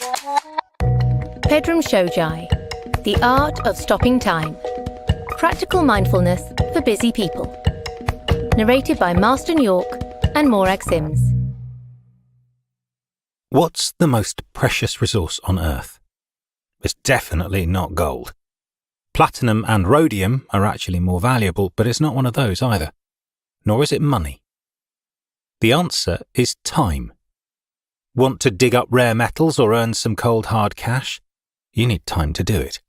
Pedram Shojai, The Art of Stopping Time. Practical mindfulness for busy people. Narrated by Marston York and Morag Sims. What's the most precious resource on Earth? It's definitely not gold. Platinum and rhodium are actually more valuable, but it's not one of those either. Nor is it money. The answer is time. Want to dig up rare metals or earn some cold hard cash? You need time to do it.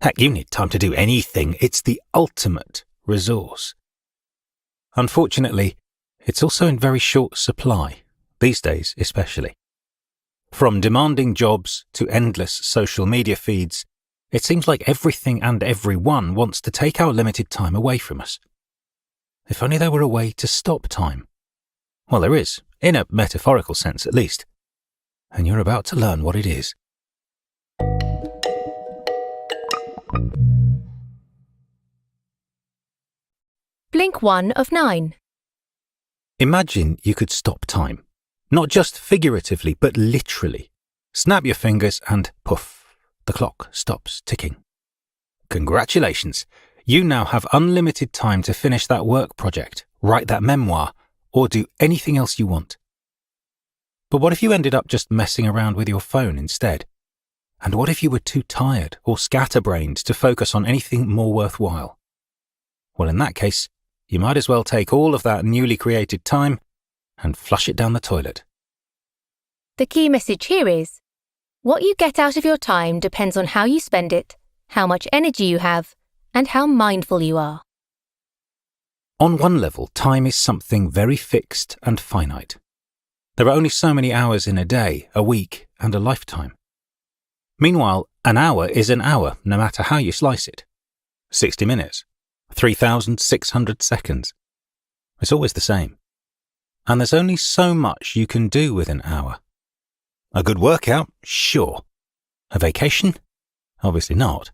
Heck, you need time to do anything. It's the ultimate resource. Unfortunately, it's also in very short supply, these days especially. From demanding jobs to endless social media feeds, it seems like everything and everyone wants to take our limited time away from us. If only there were a way to stop time. Well, there is, in a metaphorical sense at least. And you're about to learn what it is. Blink 1 of 9. Imagine you could stop time. Not just figuratively, but literally. Snap your fingers and poof, the clock stops ticking. Congratulations! You now have unlimited time to finish that work project, write that memoir, or do anything else you want. But what if you ended up just messing around with your phone instead? And what if you were too tired or scatterbrained to focus on anything more worthwhile? Well, in that case, you might as well take all of that newly created time and flush it down the toilet. The key message here is, what you get out of your time depends on how you spend it, how much energy you have, and how mindful you are. On one level, time is something very fixed and finite. There are only so many hours in a day, a week, and a lifetime. Meanwhile, an hour is an hour, no matter how you slice it. 60 minutes, 3,600 seconds. It's always the same. And there's only so much you can do with an hour. A good workout? Sure. A vacation? Obviously not.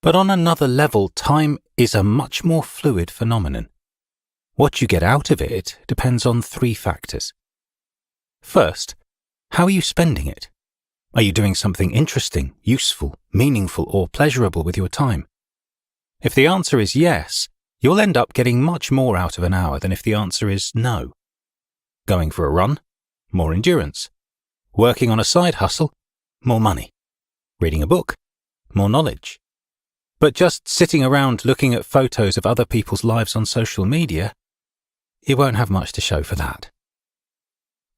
But on another level, time is a much more fluid phenomenon. What you get out of it depends on 3 factors. First, how are you spending it? Are you doing something interesting, useful, meaningful, or pleasurable with your time? If the answer is yes, you'll end up getting much more out of an hour than if the answer is no. Going for a run? More endurance. Working on a side hustle? More money. Reading a book? More knowledge. But just sitting around looking at photos of other people's lives on social media, you won't have much to show for that.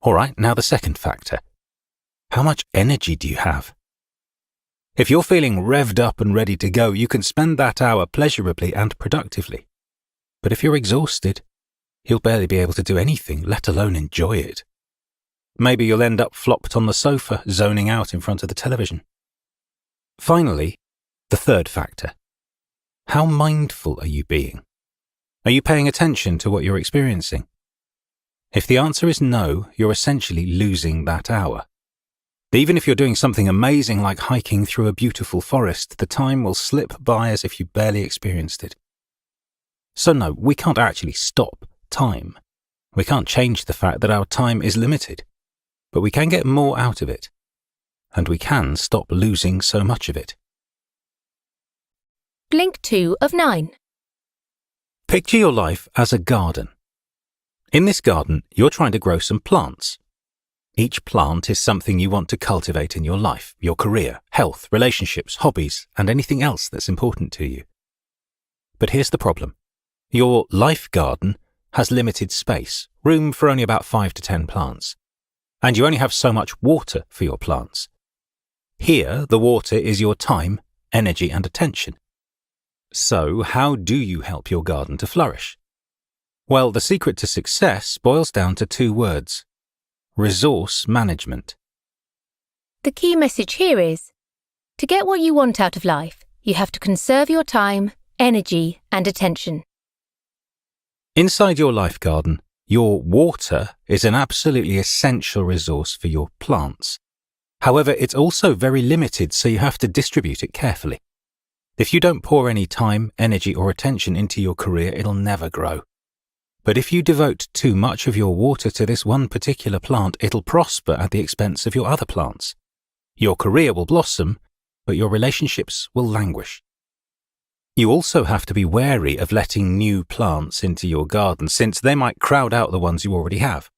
All right, now the second factor. How much energy do you have? If you're feeling revved up and ready to go, you can spend that hour pleasurably and productively. But if you're exhausted, you'll barely be able to do anything, let alone enjoy it. Maybe you'll end up flopped on the sofa, zoning out in front of the television. Finally, the third factor. How mindful are you being? Are you paying attention to what you're experiencing? If the answer is no, you're essentially losing that hour. Even if you're doing something amazing like hiking through a beautiful forest, the time will slip by as if you barely experienced it. So no, we can't actually stop time. We can't change the fact that our time is limited, but we can get more out of it. And we can stop losing so much of it. Blink 2 of 9. Picture your life as a garden. In this garden, you're trying to grow some plants. Each plant is something you want to cultivate in your life, your career, health, relationships, hobbies, and anything else that's important to you. But here's the problem. Your life garden has limited space, room for only about 5 to 10 plants. And you only have so much water for your plants. Here, the water is your time, energy, and attention. So, how do you help your garden to flourish? Well, the secret to success boils down to 2 words. Resource management. The key message here is, to get what you want out of life, you have to conserve your time, energy, and attention. Inside your life garden, your water is an absolutely essential resource for your plants. However, it's also very limited, so you have to distribute it carefully. If you don't pour any time, energy, or attention into your career, it'll never grow. But if you devote too much of your water to this one particular plant, it'll prosper at the expense of your other plants. Your career will blossom, but your relationships will languish. You also have to be wary of letting new plants into your garden, since they might crowd out the ones you already have.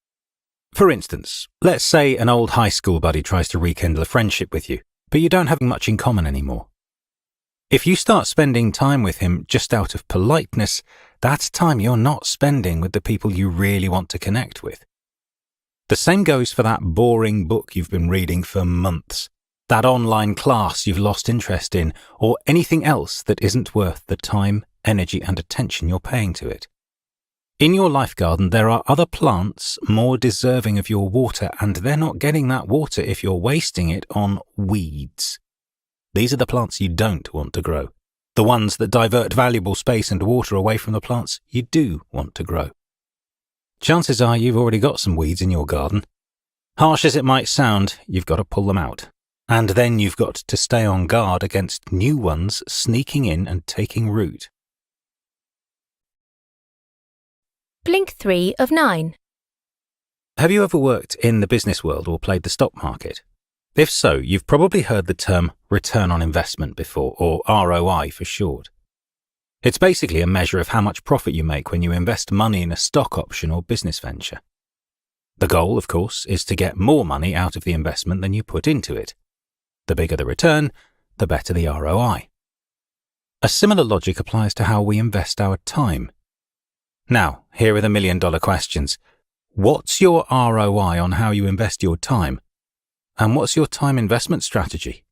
For instance, let's say an old high school buddy tries to rekindle a friendship with you, but you don't have much in common anymore. If you start spending time with him just out of politeness, that's time you're not spending with the people you really want to connect with. The same goes for that boring book you've been reading for months, that online class you've lost interest in, or anything else that isn't worth the time, energy, and attention you're paying to it. In your life garden, there are other plants more deserving of your water, and they're not getting that water if you're wasting it on weeds. These are the plants you don't want to grow, the ones that divert valuable space and water away from the plants you do want to grow. Chances are you've already got some weeds in your garden. Harsh as it might sound, you've got to pull them out. And then you've got to stay on guard against new ones sneaking in and taking root. Blink 3 of 9. Have you ever worked in the business world or played the stock market? If so, you've probably heard the term return on investment before, or ROI for short. It's basically a measure of how much profit you make when you invest money in a stock option or business venture. The goal, of course, is to get more money out of the investment than you put into it. The bigger the return, the better the ROI. A similar logic applies to how we invest our time. Now, here are the million-dollar questions. What's your ROI on how you invest your time? And what's your time investment strategy?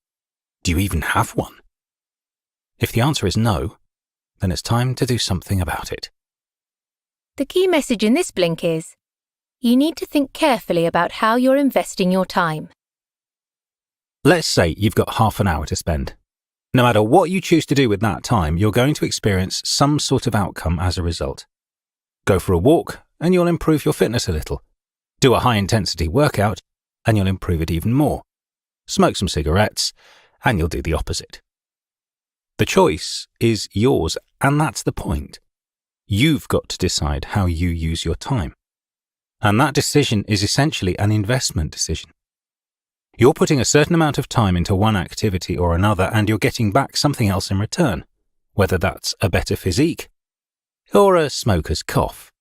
Do you even have one? If the answer is no, then it's time to do something about it. The key message in this blink is, you need to think carefully about how you're investing your time. Let's say you've got half an hour to spend. No matter what you choose to do with that time, you're going to experience some sort of outcome as a result. Go for a walk and you'll improve your fitness a little. Do a high-intensity workout and you'll improve it even more. Smoke some cigarettes and you'll do the opposite. The choice is yours, and that's the point. You've got to decide how you use your time. And that decision is essentially an investment decision. You're putting a certain amount of time into one activity or another, and you're getting back something else in return, whether that's a better physique or a smoker's cough.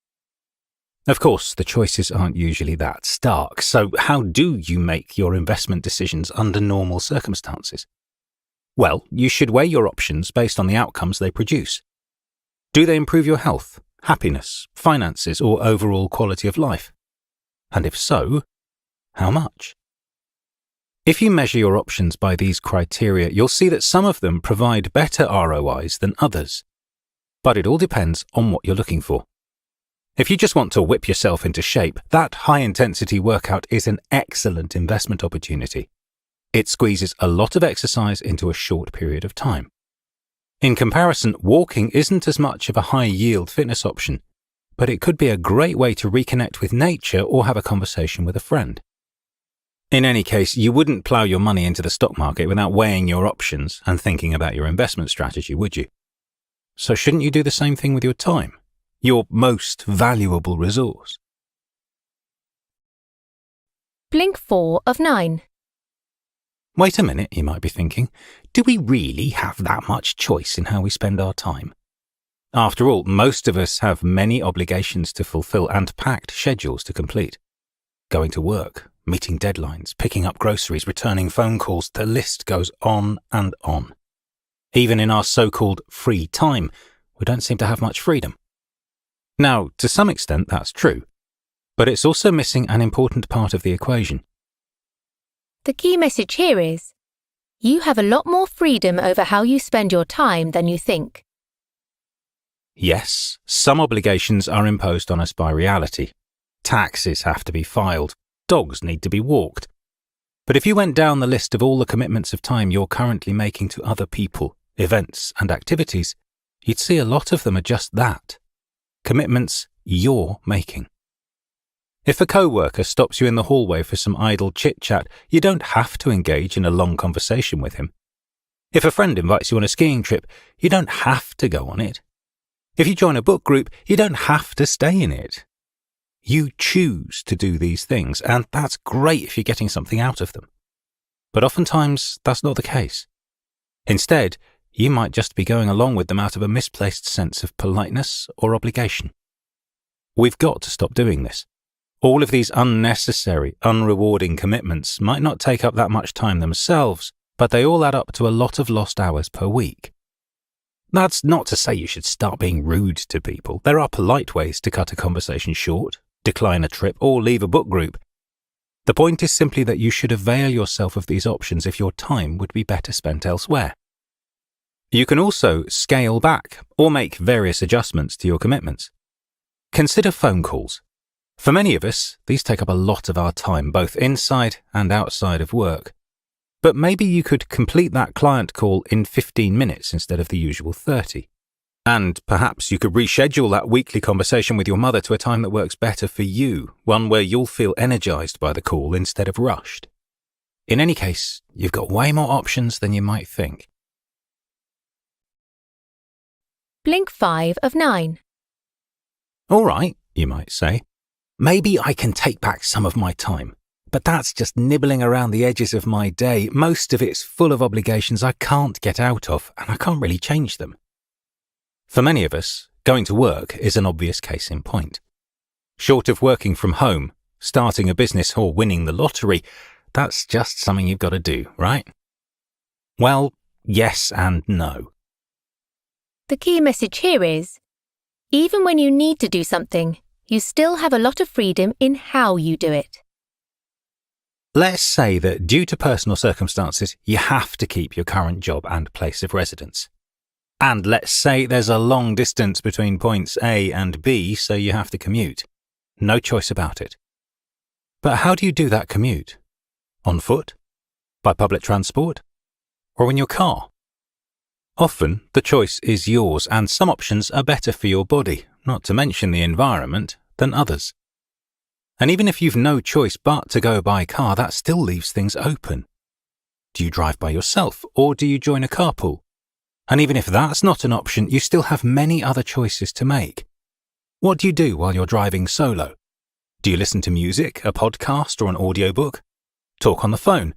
Of course, the choices aren't usually that stark, so how do you make your investment decisions under normal circumstances? Well, you should weigh your options based on the outcomes they produce. Do they improve your health, happiness, finances, or overall quality of life? And if so, how much? If you measure your options by these criteria, you'll see that some of them provide better ROIs than others. But it all depends on what you're looking for. If you just want to whip yourself into shape, that high-intensity workout is an excellent investment opportunity. It squeezes a lot of exercise into a short period of time. In comparison, walking isn't as much of a high-yield fitness option, but it could be a great way to reconnect with nature or have a conversation with a friend. In any case, you wouldn't plough your money into the stock market without weighing your options and thinking about your investment strategy, would you? So shouldn't you do the same thing with your time, your most valuable resource? Blink 4 of 9. Wait a minute, you might be thinking. Do we really have that much choice in how we spend our time? After all, most of us have many obligations to fulfill and packed schedules to complete. Going to work, meeting deadlines, picking up groceries, returning phone calls, the list goes on and on. Even in our so-called free time, we don't seem to have much freedom. Now, to some extent that's true, but it's also missing an important part of the equation. The key message here is, you have a lot more freedom over how you spend your time than you think. Yes, some obligations are imposed on us by reality. Taxes have to be filed. Dogs need to be walked. But if you went down the list of all the commitments of time you're currently making to other people, events, and activities, you'd see a lot of them are just that. Commitments you're making. If a co-worker stops you in the hallway for some idle chit-chat, you don't have to engage in a long conversation with him. If a friend invites you on a skiing trip, you don't have to go on it. If you join a book group, you don't have to stay in it. You choose to do these things, and that's great if you're getting something out of them. But oftentimes, that's not the case. Instead, you might just be going along with them out of a misplaced sense of politeness or obligation. We've got to stop doing this. All of these unnecessary, unrewarding commitments might not take up that much time themselves, but they all add up to a lot of lost hours per week. That's not to say you should start being rude to people. There are polite ways to cut a conversation short, decline a trip, or leave a book group. The point is simply that you should avail yourself of these options if your time would be better spent elsewhere. You can also scale back or make various adjustments to your commitments. Consider phone calls. For many of us, these take up a lot of our time, both inside and outside of work. But maybe you could complete that client call in 15 minutes instead of the usual 30. And perhaps you could reschedule that weekly conversation with your mother to a time that works better for you, one where you'll feel energized by the call instead of rushed. In any case, you've got way more options than you might think. Blink 5 of 9. All right, you might say. Maybe I can take back some of my time. But that's just nibbling around the edges of my day. Most of it's full of obligations I can't get out of, and I can't really change them. For many of us, going to work is an obvious case in point. Short of working from home, starting a business or winning the lottery, that's just something you've got to do, right? Well, yes and no. The key message here is, even when you need to do something, you still have a lot of freedom in how you do it. Let's say that due to personal circumstances, you have to keep your current job and place of residence. And let's say there's a long distance between points A and B, so you have to commute. No choice about it. But how do you do that commute? On foot? By public transport? Or in your car? Often, the choice is yours, and some options are better for your body, not to mention the environment, than others. And even if you've no choice but to go by car, that still leaves things open. Do you drive by yourself, or do you join a carpool? And even if that's not an option, you still have many other choices to make. What do you do while you're driving solo? Do you listen to music, a podcast, or an audiobook? Talk on the phone?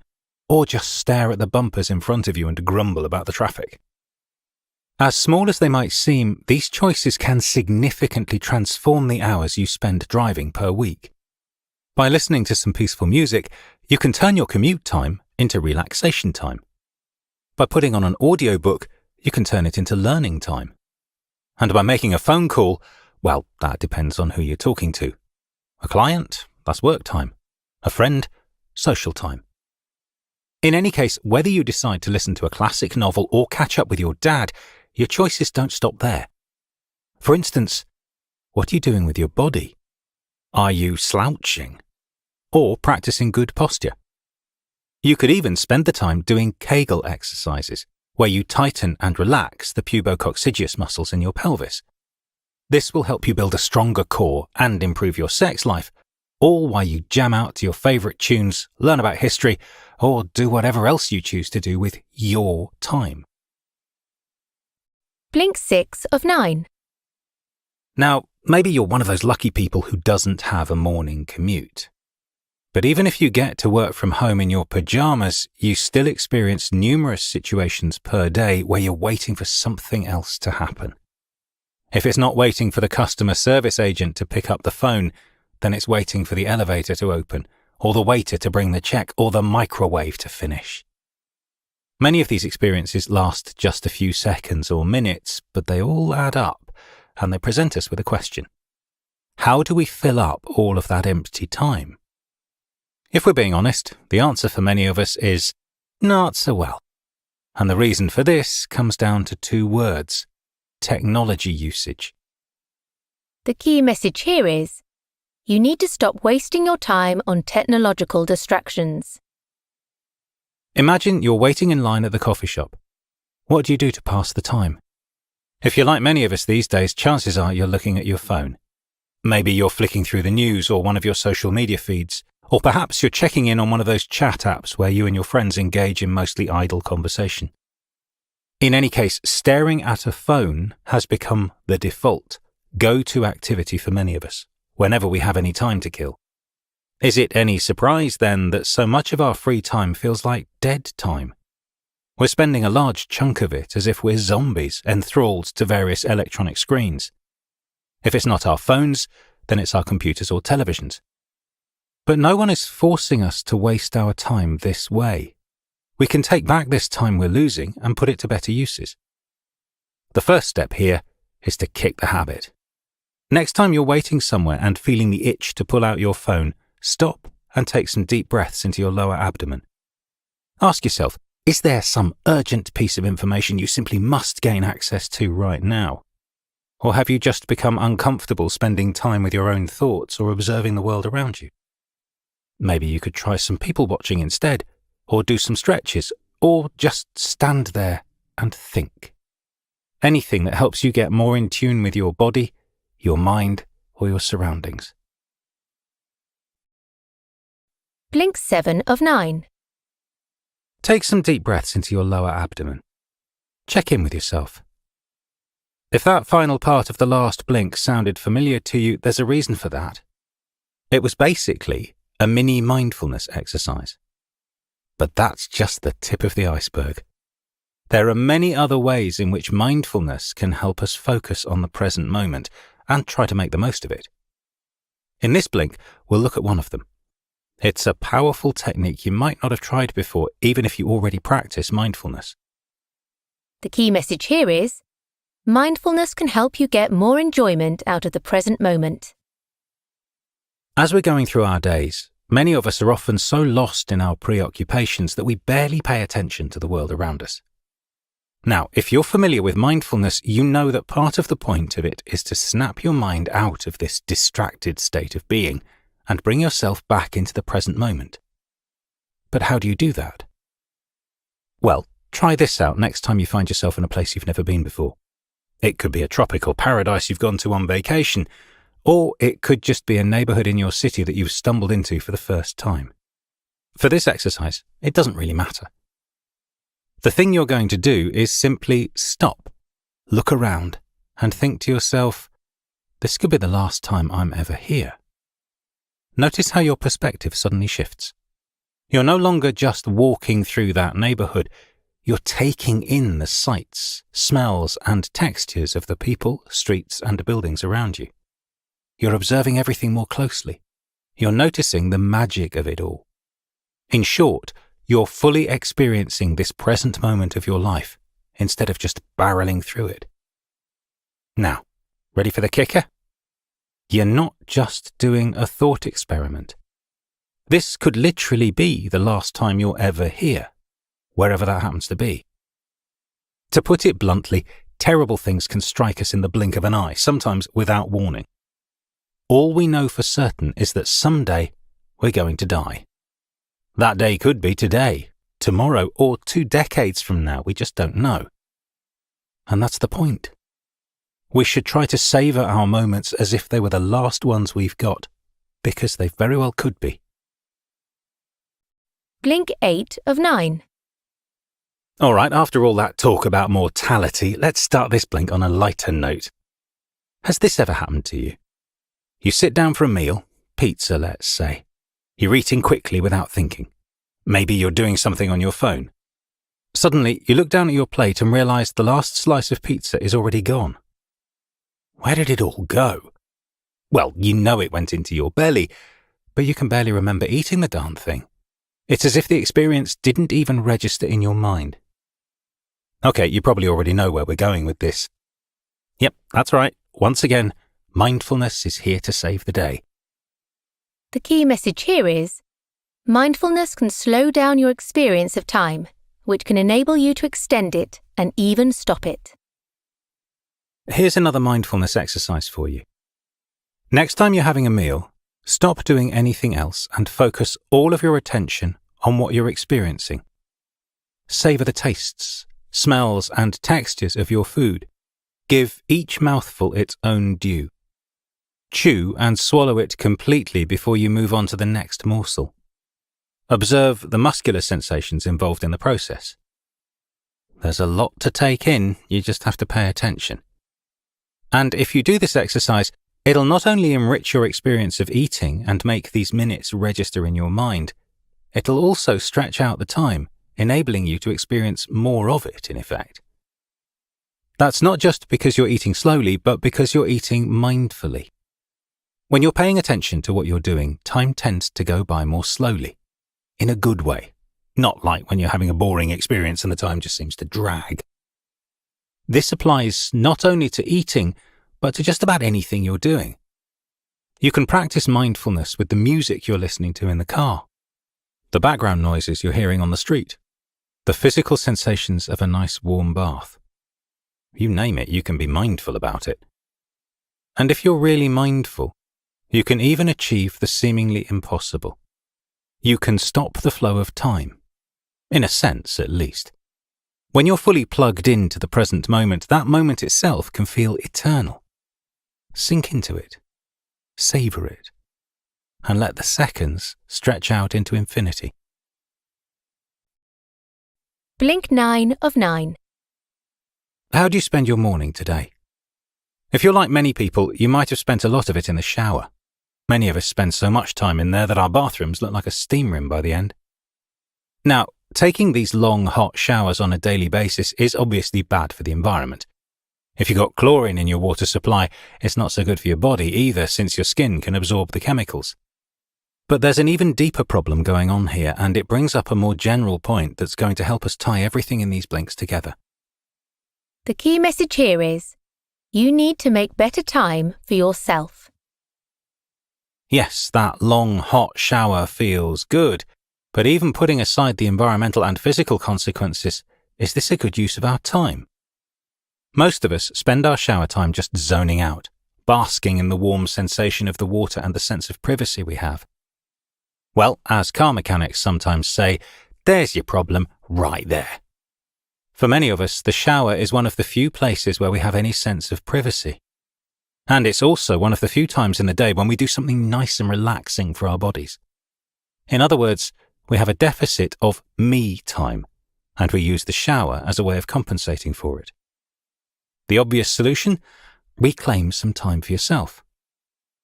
Or just stare at the bumpers in front of you and grumble about the traffic? As small as they might seem, these choices can significantly transform the hours you spend driving per week. By listening to some peaceful music, you can turn your commute time into relaxation time. By putting on an audiobook, you can turn it into learning time. And by making a phone call, well, that depends on who you're talking to. A client, that's work time. A friend, social time. In any case, whether you decide to listen to a classic novel or catch up with your dad, your choices don't stop there. For instance, what are you doing with your body? Are you slouching? Or practicing good posture? You could even spend the time doing Kegel exercises, where you tighten and relax the pubococcygeus muscles in your pelvis. This will help you build a stronger core and improve your sex life, all while you jam out to your favourite tunes, learn about history, or do whatever else you choose to do with your time. Blink 6 of 9. Now, maybe you're one of those lucky people who doesn't have a morning commute. But even if you get to work from home in your pajamas, you still experience numerous situations per day where you're waiting for something else to happen. If it's not waiting for the customer service agent to pick up the phone, then it's waiting for the elevator to open, or the waiter to bring the check, or the microwave to finish. Many of these experiences last just a few seconds or minutes, but they all add up, and they present us with a question. How do we fill up all of that empty time? If we're being honest, the answer for many of us is not so well. And the reason for this comes down to two words: technology usage. The key message here is, you need to stop wasting your time on technological distractions. Imagine you're waiting in line at the coffee shop. What do you do to pass the time? If you're like many of us these days, chances are you're looking at your phone. Maybe you're flicking through the news or one of your social media feeds, or perhaps you're checking in on one of those chat apps where you and your friends engage in mostly idle conversation. In any case, staring at a phone has become the default, go-to activity for many of us, whenever we have any time to kill. Is it any surprise, then, that so much of our free time feels like dead time? We're spending a large chunk of it as if we're zombies enthralled to various electronic screens. If it's not our phones, then it's our computers or televisions. But no one is forcing us to waste our time this way. We can take back this time we're losing and put it to better uses. The first step here is to kick the habit. Next time you're waiting somewhere and feeling the itch to pull out your phone, stop and take some deep breaths into your lower abdomen. Ask yourself, is there some urgent piece of information you simply must gain access to right now? Or have you just become uncomfortable spending time with your own thoughts or observing the world around you? Maybe you could try some people watching instead, or do some stretches, or just stand there and think. Anything that helps you get more in tune with your body, your mind, or your surroundings. Blink 7 of 9. Take some deep breaths into your lower abdomen. Check in with yourself. If that final part of the last blink sounded familiar to you, there's a reason for that. It was basically a mini mindfulness exercise. But that's just the tip of the iceberg. There are many other ways in which mindfulness can help us focus on the present moment and try to make the most of it. In this blink, we'll look at one of them. It's a powerful technique you might not have tried before, even if you already practice mindfulness. The key message here is, mindfulness can help you get more enjoyment out of the present moment. As we're going through our days, many of us are often so lost in our preoccupations that we barely pay attention to the world around us. Now, if you're familiar with mindfulness, you know that part of the point of it is to snap your mind out of this distracted state of being and bring yourself back into the present moment. But how do you do that? Well, try this out next time you find yourself in a place you've never been before. It could be a tropical paradise you've gone to on vacation, or it could just be a neighbourhood in your city that you've stumbled into for the first time. For this exercise, it doesn't really matter. The thing you're going to do is simply stop, look around, and think to yourself, this could be the last time I'm ever here. Notice how your perspective suddenly shifts. You're no longer just walking through that neighbourhood, you're taking in the sights, smells, and textures of the people, streets, and buildings around you. You're observing everything more closely. You're noticing the magic of it all. In short, you're fully experiencing this present moment of your life instead of just barreling through it. Now, ready for the kicker? You're not just doing a thought experiment. This could literally be the last time you're ever here, wherever that happens to be. To put it bluntly, terrible things can strike us in the blink of an eye, sometimes without warning. All we know for certain is that someday we're going to die. That day could be today, tomorrow, or 2 decades from now, we just don't know. And that's the point. We should try to savour our moments as if they were the last ones we've got, because they very well could be. Blink 8 of 9. All right, after all that talk about mortality, let's start this blink on a lighter note. Has this ever happened to you? You sit down for a meal, pizza let's say. You're eating quickly without thinking. Maybe you're doing something on your phone. Suddenly, you look down at your plate and realise the last slice of pizza is already gone. Where did it all go? Well, you know it went into your belly, but you can barely remember eating the darn thing. It's as if the experience didn't even register in your mind. Okay, you probably already know where we're going with this. Yep, that's right. Once again, mindfulness is here to save the day. The key message here is, mindfulness can slow down your experience of time, which can enable you to extend it and even stop it. Here's another mindfulness exercise for you. Next time you're having a meal, stop doing anything else and focus all of your attention on what you're experiencing. Savour the tastes, smells, and textures of your food. Give each mouthful its own due. Chew and swallow it completely before you move on to the next morsel. Observe the muscular sensations involved in the process. There's a lot to take in, you just have to pay attention. And if you do this exercise, It'll not only enrich your experience of eating and make these minutes register in your mind, it'll also stretch out the time, enabling you to experience more of it, in effect. That's not just because you're eating slowly, but because you're eating mindfully. When you're paying attention to what you're doing, time tends to go by more slowly, in a good way, not like when you're having a boring experience and the time just seems to drag. This applies not only to eating, but to just about anything you're doing. You can practice mindfulness with the music you're listening to in the car, the background noises you're hearing on the street, the physical sensations of a nice warm bath. You name it, you can be mindful about it. And if you're really mindful, you can even achieve the seemingly impossible. You can stop the flow of time, in a sense at least. When you're fully plugged into the present moment, that moment itself can feel eternal. Sink into it, savour it, and let the seconds stretch out into infinity. Blink 9 of 9. How do you spend your morning today? If you're like many people, you might have spent a lot of it in the shower. Many of us spend so much time in there that our bathrooms look like a steam room by the end. Now, taking these long, hot showers on a daily basis is obviously bad for the environment. If you've got chlorine in your water supply, it's not so good for your body either, since your skin can absorb the chemicals. But there's an even deeper problem going on here, and it brings up a more general point that's going to help us tie everything in these blinks together. The key message here is, you need to make better time for yourself. Yes, that long, hot shower feels good, but even putting aside the environmental and physical consequences, is this a good use of our time? Most of us spend our shower time just zoning out, basking in the warm sensation of the water and the sense of privacy we have. Well, as car mechanics sometimes say, there's your problem right there. For many of us, the shower is one of the few places where we have any sense of privacy. And it's also one of the few times in the day when we do something nice and relaxing for our bodies. In other words, we have a deficit of me time, and we use the shower as a way of compensating for it. The obvious solution? Reclaim some time for yourself.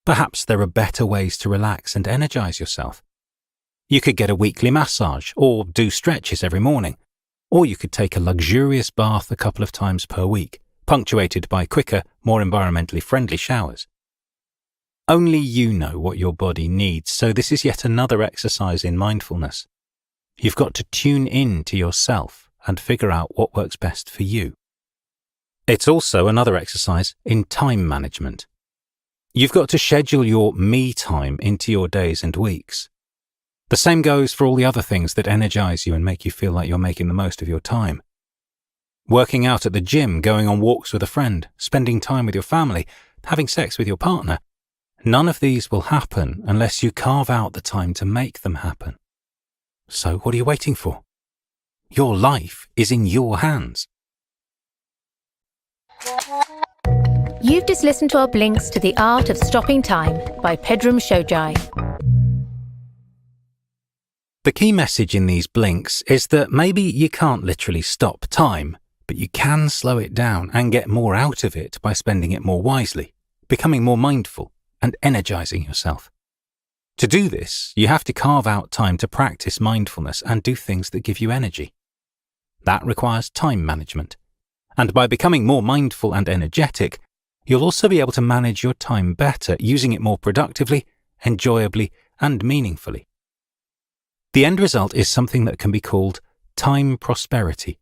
Perhaps there are better ways to relax and energize yourself. You could get a weekly massage or do stretches every morning. Or you could take a luxurious bath a couple of times per week, punctuated by quicker, more environmentally friendly showers. Only you know what your body needs, so this is yet another exercise in mindfulness. You've got to tune in to yourself and figure out what works best for you. It's also another exercise in time management. You've got to schedule your me time into your days and weeks. The same goes for all the other things that energize you and make you feel like you're making the most of your time. Working out at the gym, going on walks with a friend, spending time with your family, having sex with your partner. None of these will happen unless you carve out the time to make them happen. So what are you waiting for? Your life is in your hands. You've just listened to our blinks to the Art of Stopping Time by Pedram Shojai. The key message in these blinks is that maybe you can't literally stop time, but you can slow it down and get more out of it by spending it more wisely, becoming more mindful, and energizing yourself. To do this, you have to carve out time to practice mindfulness and do things that give you energy. That requires time management. And by becoming more mindful and energetic, you'll also be able to manage your time better, using it more productively, enjoyably, and meaningfully. The end result is something that can be called time prosperity,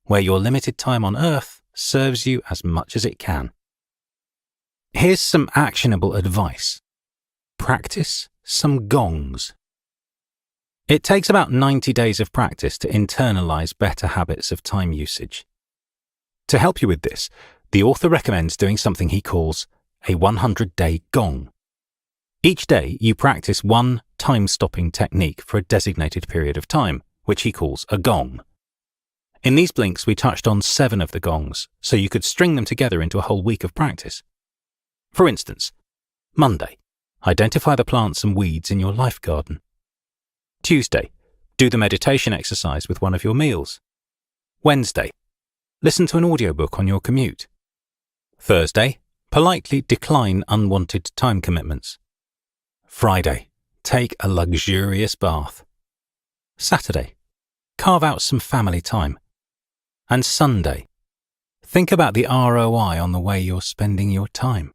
where your limited time on Earth serves you as much as it can. Here's some actionable advice. Practice some gongs. It takes about 90 days of practice to internalize better habits of time usage. To help you with this, the author recommends doing something he calls a 100-day gong. Each day, you practice one time-stopping technique for a designated period of time, which he calls a gong. In these blinks, we touched on 7 of the gongs, so you could string them together into a whole week of practice. For instance, Monday, identify the plants and weeds in your life garden. Tuesday, do the meditation exercise with one of your meals. Wednesday, listen to an audiobook on your commute. Thursday, Politely decline unwanted time commitments. Friday, take a luxurious bath. Saturday, carve out some family time. And Sunday, think about the ROI on the way you're spending your time.